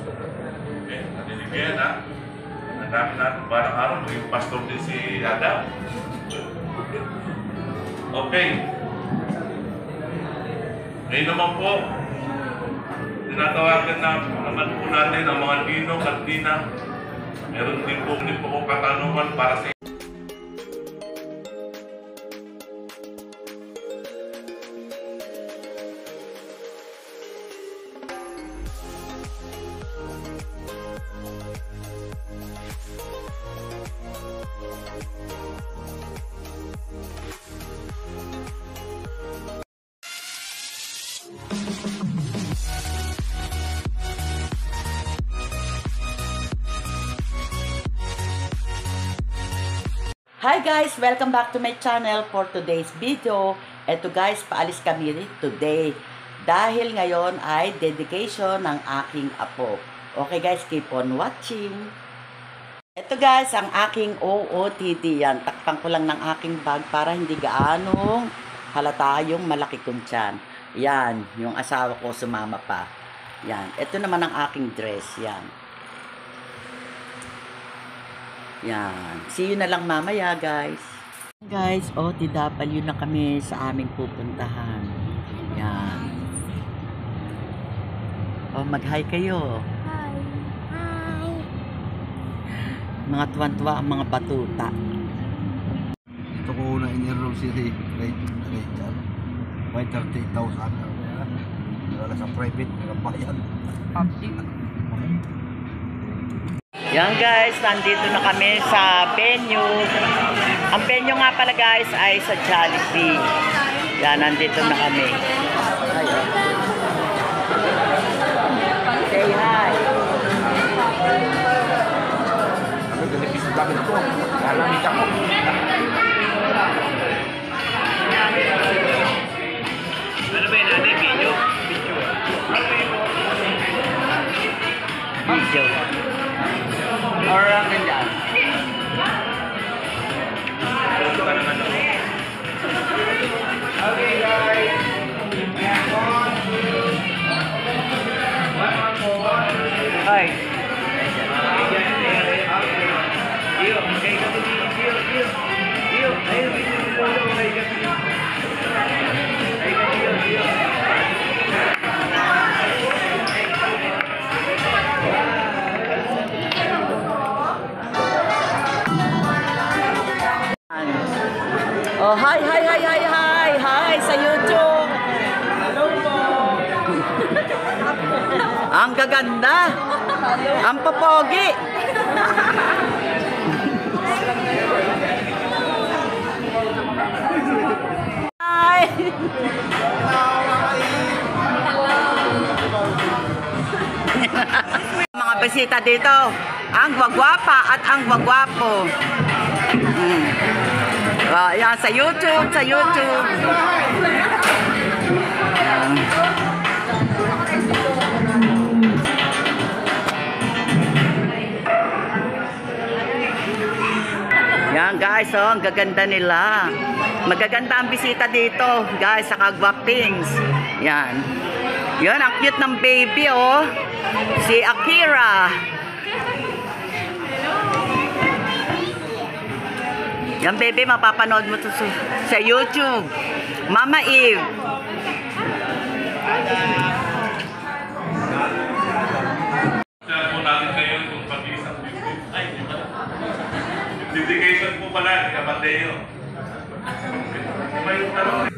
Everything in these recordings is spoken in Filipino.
Okay, narinig ko yan ha. Ang dami natin, parang araw, maging pastor din si Adam. Okay. Ngayon naman po, tinatawagan naman po natin ang mga ninong at ninang. Meron din po kong katanungan para sa Hi guys! Welcome back to my channel for today's video. Eto guys, paalis kami today. Dahil ngayon ay dedication ng aking apo. Okay guys, keep on watching. Eto guys, ang aking OOTD. Yan, takpan ko lang ng aking bag para hindi gaanong halata yung malaki kong tiyan. Yan, yung asawa ko sumama pa. Yan, eto naman ang aking dress. Yan. Yan. See you na lang mamaya, guys. Guys, OTW na kami sa aming pupuntahan. Yan. Mag-hi kayo. Hi. Hi. Mga tuwan-tuwa ang mga batuta. Ito ko una in-enroll si Rachel. May 30,000. Wala sa private, nakabayan. Yan guys, nandito na kami sa venue. Ang venue nga pala guys ay sa Jollibee. Yan, nandito na kami. Say hi. Ano ganipis na bakit ito? Kalamit ako. ano ba yun natin? Video? Video. Orang nandyan. Okay guys. Hi. Oh, hi sa YouTube. Hello po. Ang gaganda. Ang papogi. Hi. Mga bisita dito, ang gwagwapa at ang gwagwapo. Yan, sa YouTube. Yan guys, ang gaganda nila. Magaganda ang bisita dito, guys, sa Kagwapings. Yan. Yan, ang cute ng baby, oh. Si Akira. Yan baby, mapapanood mo to sa YouTube. Mama Eve. Share po natin ngayon kung pag-iisang dedication po pala, Kamateo. May tanong.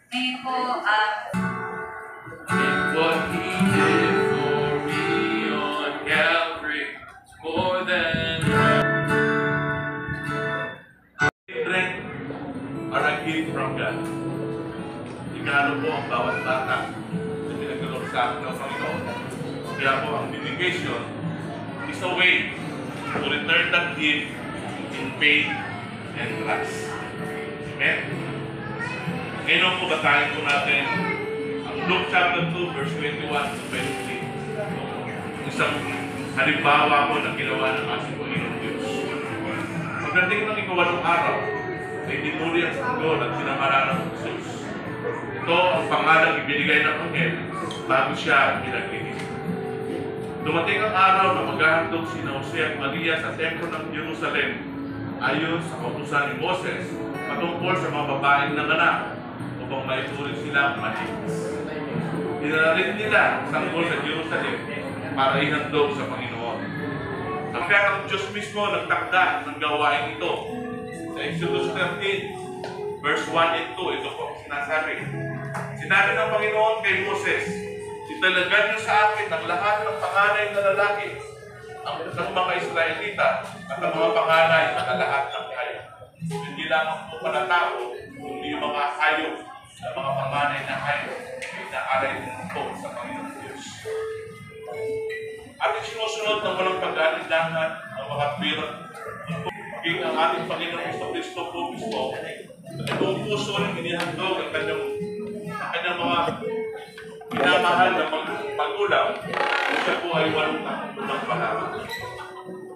Ngayon po, What he did for me on Calvary is more than children are a gift from God. Regalo po ang bawat bata na pinagkaloob sa akin ng Panginoon. Kaya po ang dedication is a way to return that gift in faith and trust. Amen? Ngayon po basahin po natin ang Luke chapter 2 verse 21 to 23. Isang halimbawa po na ginawa ng ating Panginoon Diyos. Pagdating ng ikawalong araw, ay dinuri ang sanggol at sinamaran ng Jesus. Ito ang pangalang ibinigay ng Anghel bago siya pinaglinis. Dumating ang araw na maghahandog si Jose at Maria sa templo ng Jerusalem ayon sa kautusan ni Moses patungkol sa mga babaeng nanganak upang maituring silang malinis. Dinala rin nila ang sanggol sa Jerusalem para ihandog sa Panginoon. Kaya ang Diyos mismo nagtakda ng gawain ito. Sa Exodus 13, verse 1 and 2, ito po sinasabi. Sinabi ng Panginoon kay Moses, italagan niyo sa akin ang lahat ng panganay na lalaki, ang mga Israelita at ang mga panganay na lahat ng hayop. Hindi lamang po pala tao, kundi yung mga hayop na mga panganay na hayop ay naalay din po sa Panginoon Diyos. Ating sinusunod ng walang pag-alinlangan ang mga pirang maging ang ating Panginoong Kristo po mismo at buong puso rin inihandog ang kanyang mga minamahal na magulang siya po ay walang unang panahon.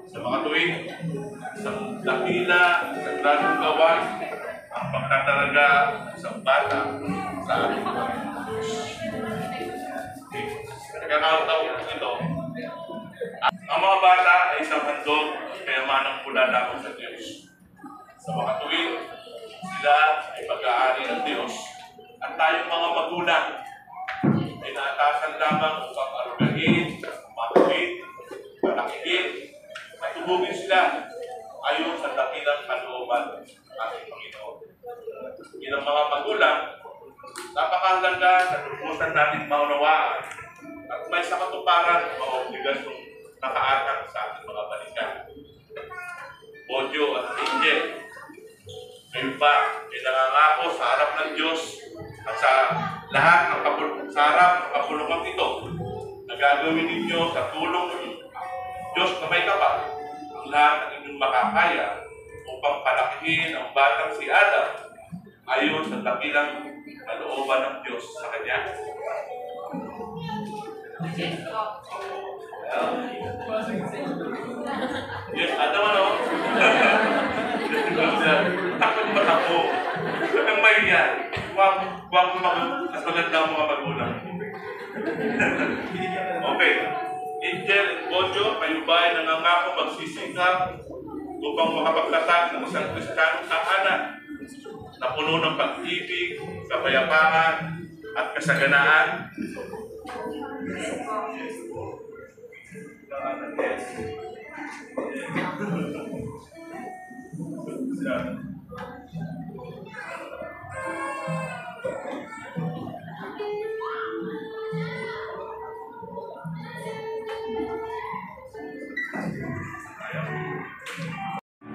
Sa mga tuwing, isang dakila, isang granong gawain, ang pagtatalaga ng isang bata sa ating Panginoon Diyos. Nagkakaroon ito, ang mga bata ay isang handog kayamanang mula lamang sa Diyos. Sa mga tuwing, sila ay pag-aari ng Diyos at tayong mga magulang ay naatasan lamang upang arugahin, matuwid, palakihin, at tubugin sila ayon sa dakilang kalooban ng ating Panginoon. Bilang mga magulang, napakahalaga na lubusan natin maunawaan at may sa katuparan ang mga obligasyong nakaatang sa ating mga balikan. Bodyo at Angel, kayo ba ay nangangako sa harap ng Diyos at sa lahat ng sa harap ng kapulungan ito na gagawin ninyo sa tulong ng Diyos na may kapal ang lahat ng inyong makakaya upang palakihin ang batang si Adam ayon sa dakilang kalooban ng Diyos sa kanya. Yes, Adam ano? Takot ba ako? Ang mahiyan. Huwag mas maganda ang mga magulang. Okay. Angel and Bodyo, kayo ba ay nangangako magsisikap upang makapagtatag ng isang Kristiyanong tahanan na puno ng pag-ibig, kapayapaan, at kasaganaan?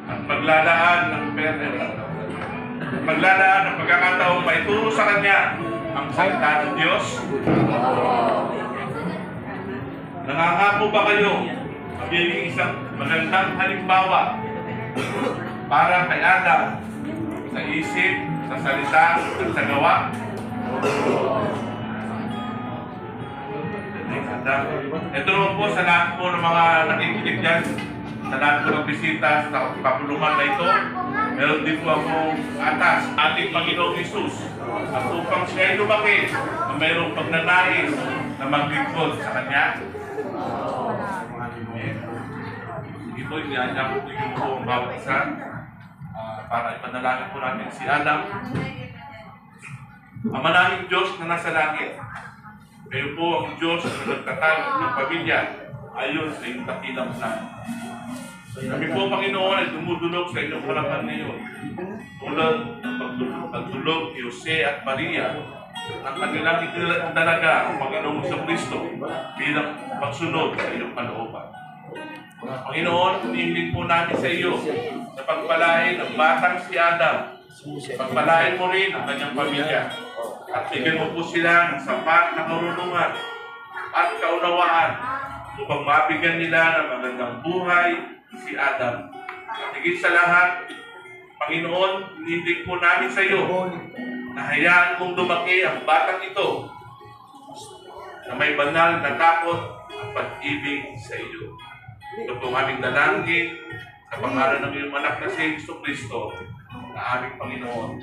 At maglalaan ng maglalaan ng pagkakataong maituro sa kanya ang salita ng Diyos. Nangangako ba kayo magiging isang magandang halimbawa para kay Adam sa isip, sa salita, at sa gawa? Ito naman po sa lahat po ng mga nakikinig dyan, sa lahat po ng bisita sa kapulungan na ito, meron din po akong atas, ating Panginoong Jesus, at upang siya ay lumaki na mayroong pagnanais na maglingkod sa Kanya. Ito, iniyanya ko po ang bawat isa para ipanalangin po natin si Adam. Ang mananging Diyos na nasa langit, kayo po ang Diyos na nagtatag ng pamilya ayon sa iyong dakilang plan. Kami po, Panginoon, ay dumudulog sa inyong harapan ngayon. Tulad ng pagdulog ni Jose at Maria, ang kanilang itinalaga ang Panginoong Kristo bilang pagsunod sa iyong kalooban. Panginoon, hinihiling po namin sa iyo na pagpalain ang batang si Adam. Pagpalain mo rin ang kanyang pamilya. At bigyan mo po sila ng sapat na karunungan at kaunawaan upang mabigyan nila ng magandang buhay si Adam. At higit sa lahat, Panginoon, hinihiling po namin sa iyo Nahayaan mong lumaki ang batang ito na may banal na takot at pag-ibig sa iyo. Ito po ang aming dalangin sa pangalan ng iyong anak na si Jesucristo na aming Panginoon.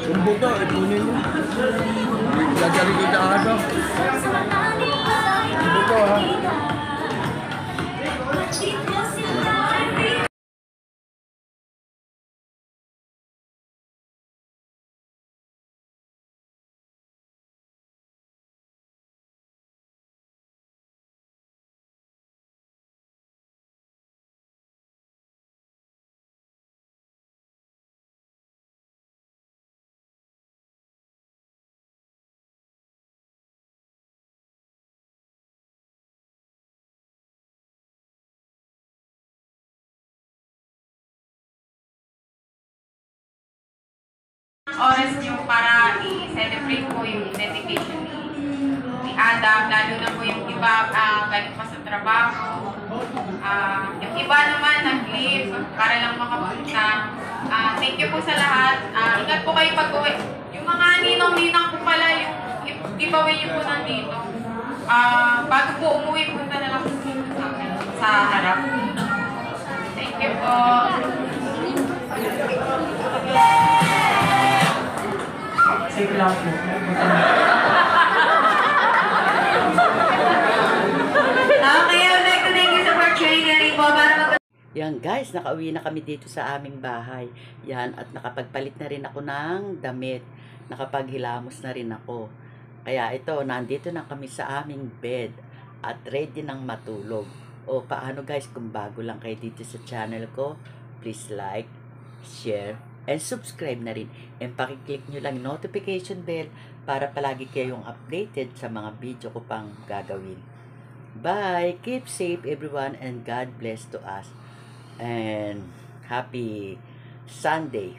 Sumbo to, ipunin mo. Gagaling kita ano. Sumbo to ha. Oras niyo para i-celebrate po yung dedication ni Adam, lalo na po yung iba galing pa sa trabaho. Yung iba naman nag-leave para lang makapunta. Thank you po sa lahat. Ingat po kayo pag-uwi. Yung mga ninong-ninang po pala, yung giveaway niyo po nandito. Bago po umuwi, punta na lang po sa harap. Thank you po. Sige lang po. Okay, I would like to thank you sa portrait po para Yan guys, nakauwi na kami dito sa aming bahay. Yan, at nakapagpalit na rin ako ng damit. Nakapaghilamos na rin ako. Kaya ito, nandito na kami sa aming bed at ready nang matulog. O paano guys, kung bago lang kayo dito sa channel ko, please like, share, and subscribe na rin. And pakiclick nyo lang notification bell para palagi kayong updated sa mga video ko pang gagawin. Bye! Keep safe everyone and God bless to us. And happy Sunday.